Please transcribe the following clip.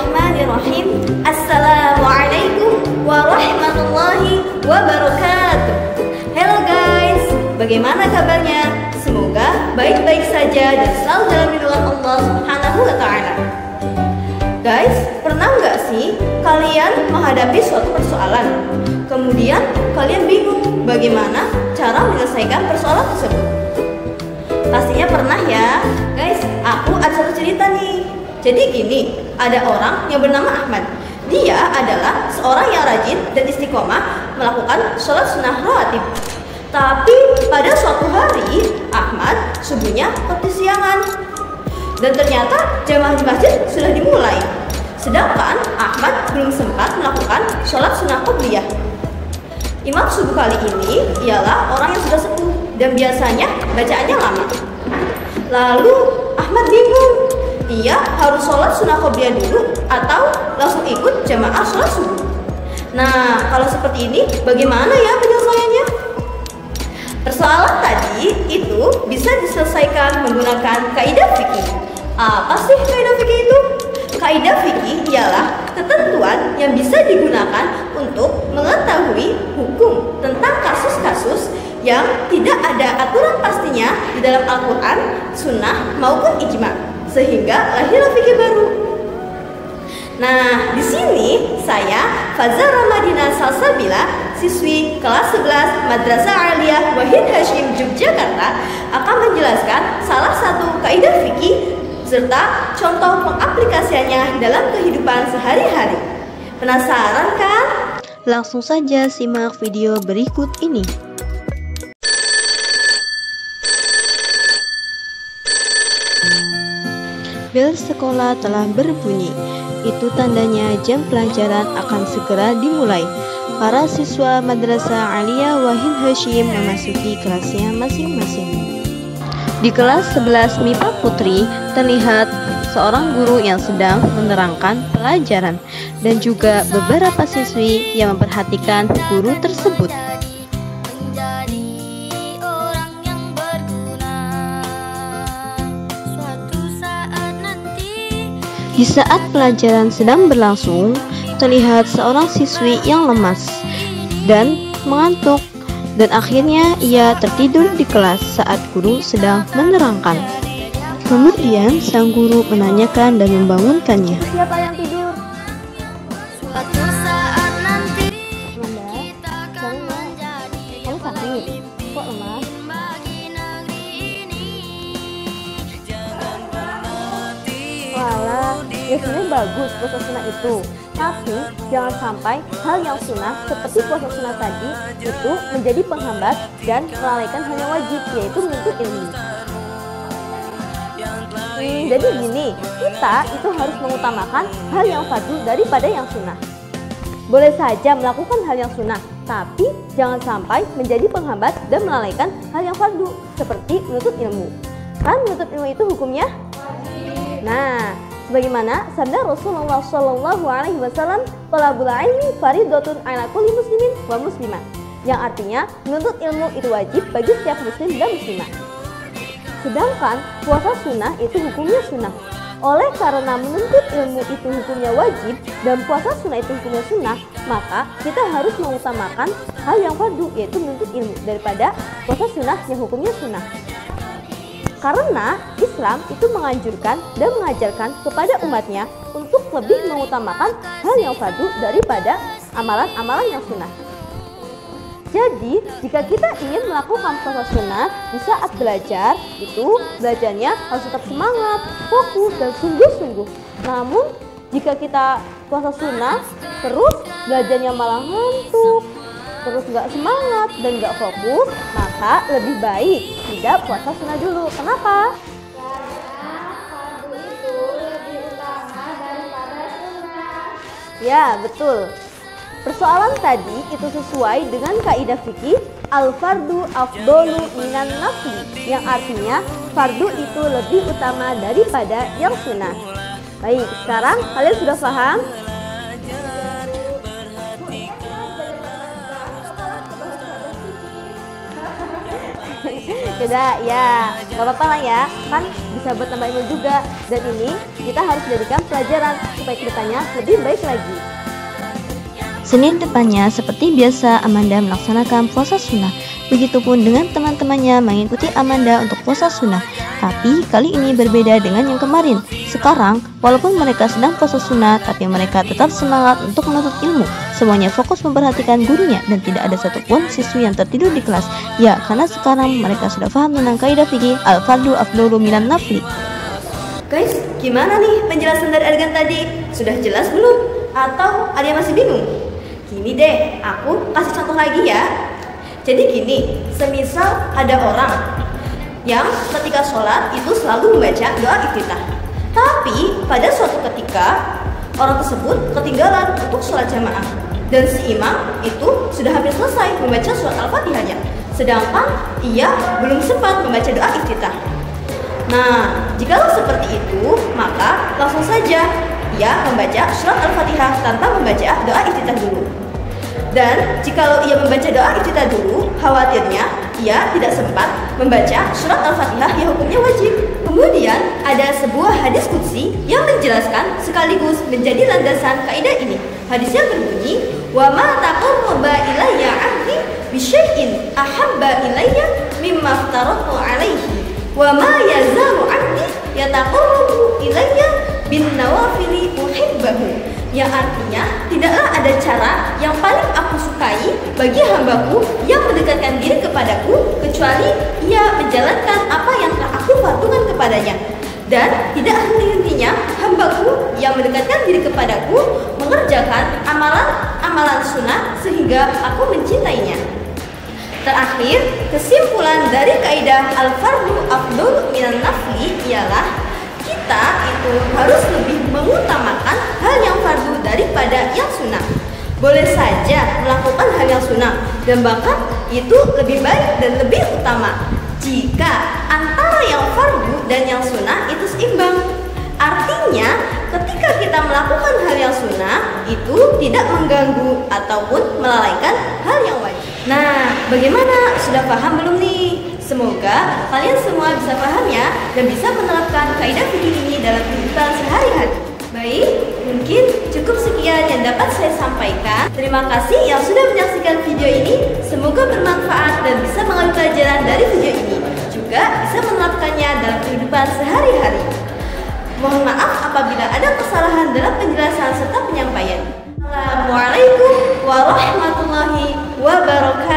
Bismillahirrahmanirrahim. Assalamualaikum warahmatullahi wabarakatuh. Hello guys, bagaimana kabarnya? Semoga baik-baik saja dan selalu dalam lindungan Allah Subhanahu wa Ta'ala. Guys, pernah nggak sih kalian menghadapi suatu persoalan, kemudian kalian bingung bagaimana cara menyelesaikan persoalan tersebut? Pastinya pernah ya. Guys, aku ada satu cerita nih. Jadi gini, ada orang yang bernama Ahmad. Dia adalah seorang yang rajin dan istiqomah melakukan sholat sunnah rawatib. Tapi pada suatu hari, Ahmad subuhnya kesiangan. Dan ternyata jamaah di masjid sudah dimulai. Sedangkan Ahmad belum sempat melakukan sholat sunnah qobliyah. Imam subuh kali ini ialah orang yang sudah sepuh dan biasanya bacaannya lama. Lalu Ahmad bingung, ia harus sholat sunnah qobliyah dulu atau langsung ikut jamaah sholat subuh. Nah, kalau seperti ini bagaimana ya penyelesaiannya? Persoalan tadi itu bisa diselesaikan menggunakan kaidah fikih. Apa sih kaidah fikih itu? Kaidah fikih ialah ketentuan yang bisa digunakan untuk mengetahui hukum tentang kasus-kasus yang tidak ada aturan pastinya di dalam Al-Quran, Sunnah maupun Ijma, sehingga lahirlah fikih baru. Nah, di sini saya Faza Ramadina Salsabila, siswi kelas 11 Madrasah Aliyah Wahid Hashim Yogyakarta, akan menjelaskan salah satu kaidah fikih serta contoh pengaplikasiannya dalam kehidupan sehari-hari. Penasaran kan? Langsung saja simak video berikut ini. Bel sekolah telah berbunyi. Itu tandanya jam pelajaran akan segera dimulai. Para siswa Madrasah Aliyah Wahid Hashim memasuki kelasnya masing-masing. Di kelas 11 MIPA Putri terlihat seorang guru yang sedang menerangkan pelajaran dan juga beberapa siswi yang memperhatikan guru tersebut. Di saat pelajaran sedang berlangsung, terlihat seorang siswi yang lemas dan mengantuk, dan akhirnya ia tertidur di kelas saat guru sedang menerangkan. Kemudian sang guru menanyakan dan membangunkannya. Siapa yang tidur? Suatu saat nanti Amanda, kamu sakit? Kok lemas? Walah, ya sebenarnya bagus puasa sunnah itu. Tapi jangan sampai hal yang sunnah seperti puasa sunnah tadi itu menjadi penghambat dan melalaikan hal yang wajib, yaitu menuntut ilmu. Jadi gini, kita itu harus mengutamakan hal yang fardu daripada yang sunnah. Boleh saja melakukan hal yang sunnah, tapi jangan sampai menjadi penghambat dan melalaikan hal yang fardu, seperti menuntut ilmu. Kan menuntut ilmu itu hukumnya? Nah, sebagaimana sabda Rasulullah Shallallahu Alaihi Wasallam, "Thalabul ilmi fardhatun 'ala kulli muslimin wa muslimah," yang artinya menuntut ilmu itu wajib bagi setiap muslim dan muslimah. Sedangkan puasa sunnah itu hukumnya sunnah. Oleh karena menuntut ilmu itu hukumnya wajib dan puasa sunnah itu hukumnya sunnah, maka kita harus mengutamakan hal yang fardu, yaitu menuntut ilmu, daripada puasa sunnah yang hukumnya sunnah. Karena Islam itu menganjurkan dan mengajarkan kepada umatnya untuk lebih mengutamakan hal yang fardu daripada amalan-amalan yang sunnah. Jadi, jika kita ingin melakukan puasa sunnah di saat belajar, itu belajarnya harus tetap semangat, fokus, dan sungguh-sungguh. Namun, jika kita puasa sunnah, terus belajarnya malah ngantuk, terus nggak semangat dan nggak fokus, maka lebih baik tidak puasa sunnah dulu. Kenapa? Ya, betul. Persoalan tadi itu sesuai dengan kaidah fikih al-fardu afdolu minan nafli, yang artinya fardu itu lebih utama daripada yang sunnah. Baik, sekarang kalian sudah paham? Sudah, ya, gak apa-apa lah ya, kan bisa buat tambah ilmu juga. Dan ini kita harus jadikan pelajaran supaya kedepannya lebih baik lagi. Senin depannya seperti biasa Amanda melaksanakan puasa sunnah. Begitupun dengan teman-temannya mengikuti Amanda untuk puasa sunnah. Tapi kali ini berbeda dengan yang kemarin. Sekarang, walaupun mereka sedang puasa sunnah, tapi mereka tetap semangat untuk menuntut ilmu. Semuanya fokus memperhatikan gurunya dan tidak ada satupun siswi yang tertidur di kelas. Ya, karena sekarang mereka sudah paham tentang kaidah fikih al-fardu afdalu minan nafli. Guys, gimana nih penjelasan dari adegan tadi? Sudah jelas belum? Atau ada yang masih bingung? Gini deh, aku kasih contoh lagi ya. Jadi gini, semisal ada orang yang ketika sholat itu selalu membaca doa iftitah. Tapi pada suatu ketika orang tersebut ketinggalan untuk sholat jamaah. Dan si imam itu sudah hampir selesai membaca surat Al-Fatihahnya. Sedangkan ia belum sempat membaca doa iftitah. Nah, jika seperti itu, maka langsung saja ia membaca surat Al-Fatihah tanpa membaca doa iftitah dulu. Dan jikalau ia membaca doa iftitah dulu, khawatirnya ia tidak sempat membaca surat Al-Fatihah yang hukumnya wajib. Kemudian ada sebuah hadis qudsi yang menjelaskan sekaligus menjadi landasan kaidah ini. Hadisnya berbunyi, "Wa ma taqarraba ilayya 'abdi bi syai'in ahabba ilayya mimma aftaratu 'alaihi wa ma yazalu 'abdi yataqarrabu ilayya bin nawafili uhibbahu." Yang artinya, tidaklah ada cara yang paling aku sukai bagi hambaku yang mendekatkan diri kepadaku kecuali ia menjalankan apa yang telah aku fardukan kepadanya. Dan tidak henti-hentinya hambaku yang mendekatkan diri kepadaku mengerjakan amalan-amalan sunnah sehingga aku mencintainya. Terakhir, kesimpulan dari kaidah al-fardu afdal minan nafli ialah kita itu harus lebih mengutamakan hal yang fardu daripada yang sunnah. Boleh saja melakukan hal yang sunnah dan bahkan itu lebih baik dan lebih utama jika antara yang fardu dan yang sunnah itu seimbang. Artinya, ketika kita melakukan hal yang sunnah itu tidak mengganggu ataupun melalaikan hal yang wajib. Nah, bagaimana? Sudah paham belum nih? Semoga kalian semua bisa paham ya dan bisa menerapkan kaidah fikih ini dalam kehidupan sehari-hari. Baik, mungkin cukup sekian yang dapat saya sampaikan. Terima kasih yang sudah menyaksikan video ini. Semoga bermanfaat dan bisa mengambil pelajaran dari video ini. Juga bisa menerapkannya dalam kehidupan sehari-hari. Mohon maaf apabila ada kesalahan dalam penjelasan serta penyampaian. Assalamualaikum warahmatullahi wabarakatuh.